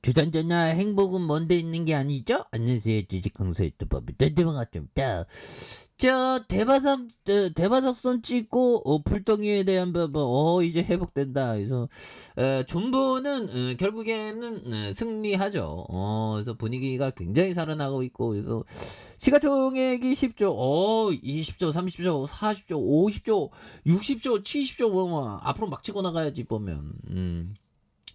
주전자나 행복은 먼데 있는 게 아니죠? 안녕하세요. 주식강사 유튜버입니다. 대박았습니다. 대바삭선 찍고, 불덩이에 대한 부분, 이제 회복된다. 그래서, 존버는, 결국에는, 승리하죠. 그래서 분위기가 굉장히 살아나고 있고, 그래서, 시가총액이 10조, 20조, 30조, 40조, 50조, 60조, 70조, 앞으로 막 치고 나가야지, 보면.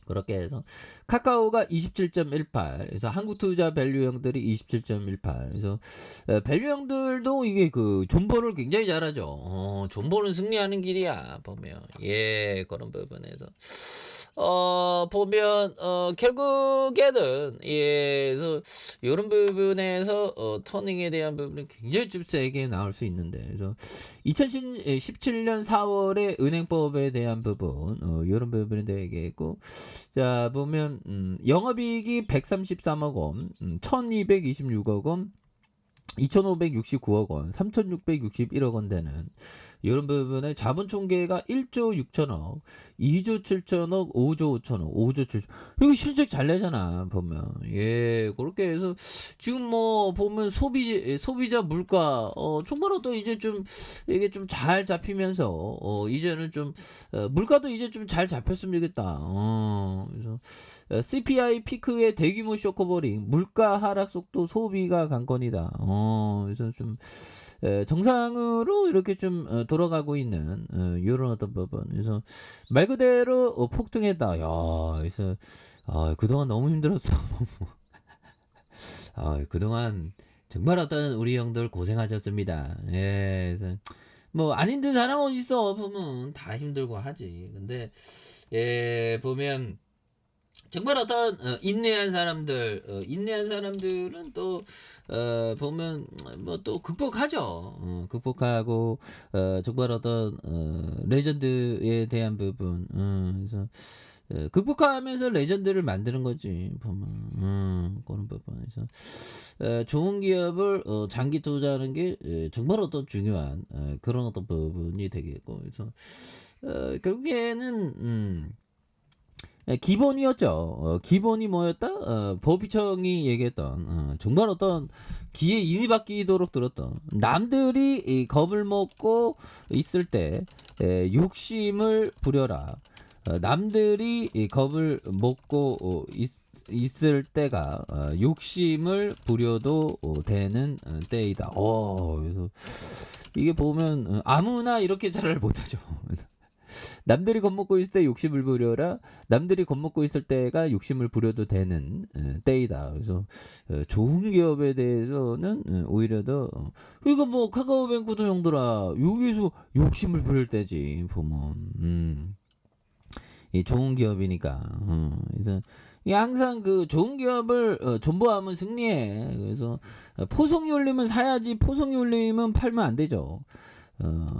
그렇게 해서 카카오가 27.18, 그래서 한국투자 밸류형들이 27.18. 그래서 밸류형들도 이게 그 존버를 굉장히 잘하죠. 존버는 승리하는 길이야 보면. 예, 그런 부분에서 보면 결국에는, 예, 그래서 이런 부분에서 터닝에 대한 부분이 굉장히 좀 세게 나올 수 있는데, 그래서 2017년 4월에 은행법에 대한 부분, 이런 부분에 대해 얘기했고, 자 보면 영업이익이 133억 원, 1226억 원, 2569억 원, 3661억 원 되는 이런 부분에 자본 총계가 1조 6천억, 2조 7천억, 5조 5천억, 5조 7천억. 이거 실적 잘 내잖아, 보면. 예, 그렇게 해서 지금 뭐 보면 소비자 물가, 정말로 이제 좀 이게 좀 잘 잡히면서, 이제는 좀, 물가도 이제 좀 잘 잡혔으면 좋겠다. 그래서 CPI 피크의 대규모 쇼커버링, 물가 하락 속도 소비가 관건이다. 그래서 좀 정상으로 이렇게 좀 돌아가고 있는 이런 어떤 부분. 그래서 말 그대로 폭등했다. 야, 그래서 그동안 너무 힘들었어. 그동안 정말 어떤 우리 형들 고생하셨습니다. 예, 그래서 뭐 안 힘든 사람 어디 있어? 보면 다 힘들고 하지. 근데 예, 보면 정말 어떤 인내한 사람들, 인내한 사람들은 또 보면 뭐 또 극복하죠. 극복하고 정말 어떤 레전드에 대한 부분, 그래서 극복하면서 레전드를 만드는 거지 보면, 그런 부분에서 좋은 기업을 장기 투자하는 게 정말 어떤 중요한 그런 어떤 부분이 되겠고, 그래서 결국에는 기본이었죠. 기본이 뭐였다? 법이청이 얘기했던, 정말 어떤 기에 인이 바뀌도록 들었던, 남들이 이 겁을 먹고 있을 때 욕심을 부려라. 남들이 이 겁을 먹고 있을 때가 욕심을 부려도 되는 때이다. 그래서 이게 보면 아무나 이렇게 잘 못하죠. 남들이 겁먹고 있을 때 욕심을 부려라. 남들이 겁먹고 있을 때가 욕심을 부려도 되는 때이다. 그래서 좋은 기업에 대해서는 오히려 더 그러니까 뭐 카카오뱅크도 형들아, 여기서 욕심을 부릴 때지 보면. 이 좋은 기업이니까. 그래서 이 항상 그 좋은 기업을 존버하면 승리해. 그래서 포송이 올리면 사야지, 포송이 올리면 팔면 안 되죠.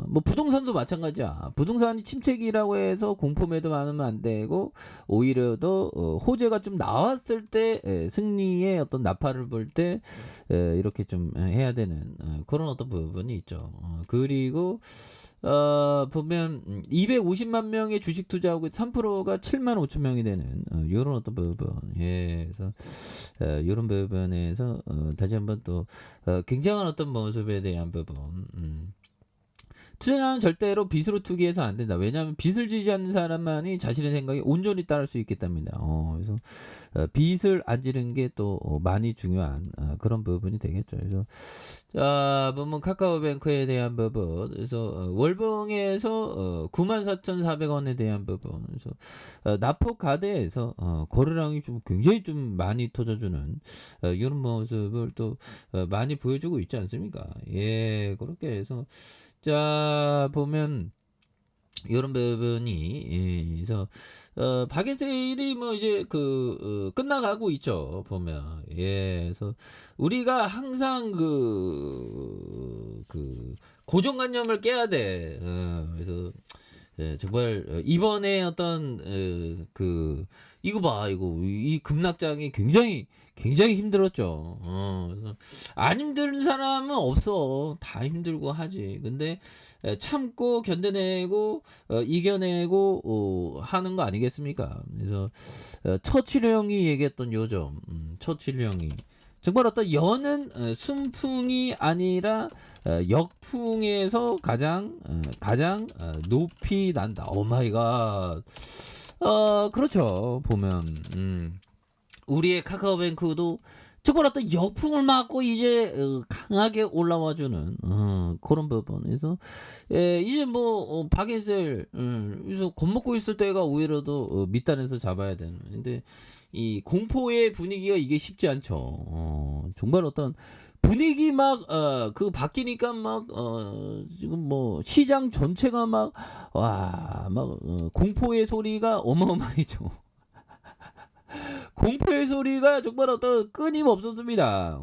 뭐 부동산도 마찬가지야. 부동산이 침체기라고 해서 공포 매도 많으면 안 되고, 오히려 더 호재가 좀 나왔을 때 승리의 어떤 나팔을 불 때 이렇게 좀 해야 되는 그런 어떤 부분이 있죠. 그리고 보면 250만 명의 주식 투자하고 3%가 7만 5천 명이 되는 이런 어떤 부분. 예, 그래서 이런 부분에서 다시 한번 또 굉장한 어떤 모습에 대한 부분. 투자는 절대로 빚으로 투기해서 안 된다. 왜냐하면 빚을 지지 않는 사람만이 자신의 생각에 온전히 따를 수 있기 때문이다. 그래서 빚을 안 지는 게 또 많이 중요한 그런 부분이 되겠죠. 그래서 자 보면 카카오뱅크에 대한 부분, 그래서 월봉에서 94,400원에 대한 부분, 그래서 납포가대에서 거래량이 좀 굉장히 좀 많이 터져주는 이런 모습을 또 많이 보여주고 있지 않습니까? 예, 그렇게 해서 자 보면 이런 부분이, 예, 그래서 박앤세일이 뭐 이제 끝나가고 있죠 보면. 예, 그래서 우리가 항상 그 고정관념을 깨야 돼. 그래서 정말 이번에 어떤 이거 봐 이거 이 급락장이 굉장히 힘들었죠. 그래서 안 힘든 사람은 없어. 다 힘들고 하지. 근데 참고 견뎌내고 이겨내고 하는 거 아니겠습니까? 그래서 처칠 형이 얘기했던 요점, 처칠 형이 정말 어떤 여는 순풍이 아니라 역풍에서 가장 높이 난다. 오 마이 갓. 그렇죠. 보면 우리의 카카오뱅크도 정말 어떤 역풍을 맞고 이제 강하게 올라와주는 그런 부분에서 이제 뭐 박인셀 그래서 겁먹고 있을 때가 오히려도 밑단에서 잡아야 되는. 근데 이 공포의 분위기가 이게 쉽지 않죠. 정말 어떤 분위기 막 그 바뀌니까 막 지금 뭐 시장 전체가 막 와 막 공포의 소리가 어마어마해져. 공포의 소리가 정말 어떤 끊임없었습니다.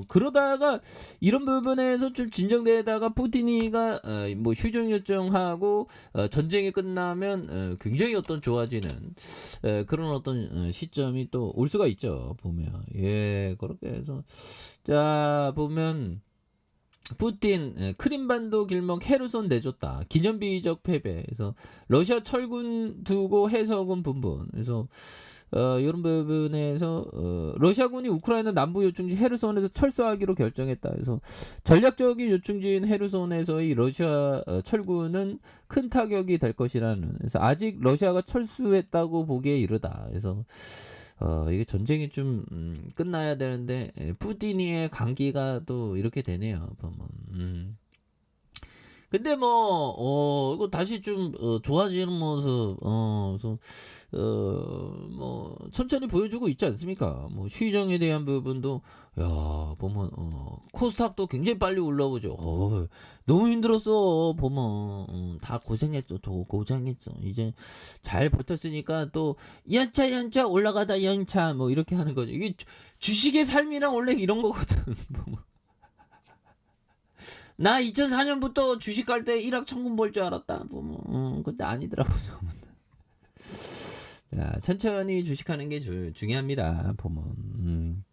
그러다가 이런 부분에서 좀 진정되다가 푸틴이가 뭐 휴전 요청하고 전쟁이 끝나면 굉장히 어떤 좋아지는 그런 어떤 시점이 또 올 수가 있죠. 보면 예 그렇게 해서 자 보면 푸틴 크림반도 길목 헤르손 내줬다. 기념비적 패배. 그래서 러시아 철군 두고 해서군 분분. 그래서 이런 부분에서 러시아군이 우크라이나 남부 요충지 헤르손에서 철수하기로 결정했다. 그래서 전략적인 요충지인 헤르손에서의 러시아 철군은 큰 타격이 될 것이라는. 그래서 아직 러시아가 철수했다고 보기에 이르다. 그래서 이게 전쟁이 좀 끝나야 되는데 푸틴이의 강기가 또 이렇게 되네요. 보면. 근데 뭐 이거 다시 좀 좋아지는 모습 그래서 뭐 천천히 보여주고 있지 않습니까? 뭐 시정에 대한 부분도 야 보면 코스닥도 굉장히 빨리 올라오죠. 너무 힘들었어 보면 다 고생했어. 더 고생했어. 이제 잘 버텼으니까 또 연차 올라가다 연차 뭐 이렇게 하는 거죠. 이게 주식의 삶이랑 원래 이런 거거든. 보면. 나 2004년부터 주식 갈 때 1억 천금 벌 줄 알았다. 보면 근데 아니더라고요. 자, 천천히 주식하는 게 중요합니다. 보면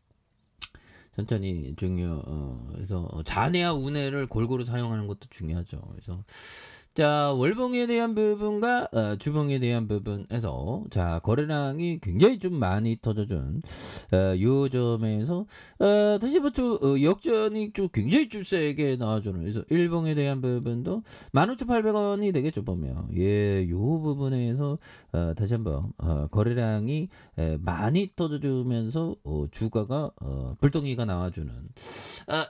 천천히 그래서 잔해와 운해를 골고루 사용하는 것도 중요하죠. 그래서 자 월봉에 대한 부분과 주봉에 대한 부분에서 자 거래량이 굉장히 좀 많이 터져준 요 점에서 다시부터 역전이 좀 굉장히 좀 세게 나와주는. 그래서 일봉에 대한 부분도 15,800원이 되겠죠 보면 예요 부분에서 다시 한번 거래량이 많이 터져주면서 주가가 불덩이가 나와주는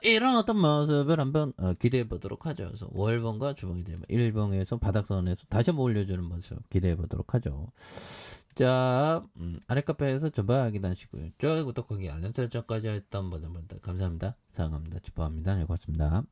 이런 어떤 모습을 한번 기대해 보도록 하죠. 그래서 월봉과 주봉이 되면 일봉에서 바닥선에서 다시 한번 올려주는 모습 기대해 보도록 하죠. 자 아래 카페에서 전방 확인하시고요. 좋아요 구독하기 알람 설정까지 했던 분들 감사합니다. 사랑합니다. 축복합니다. 네, 고맙습니다.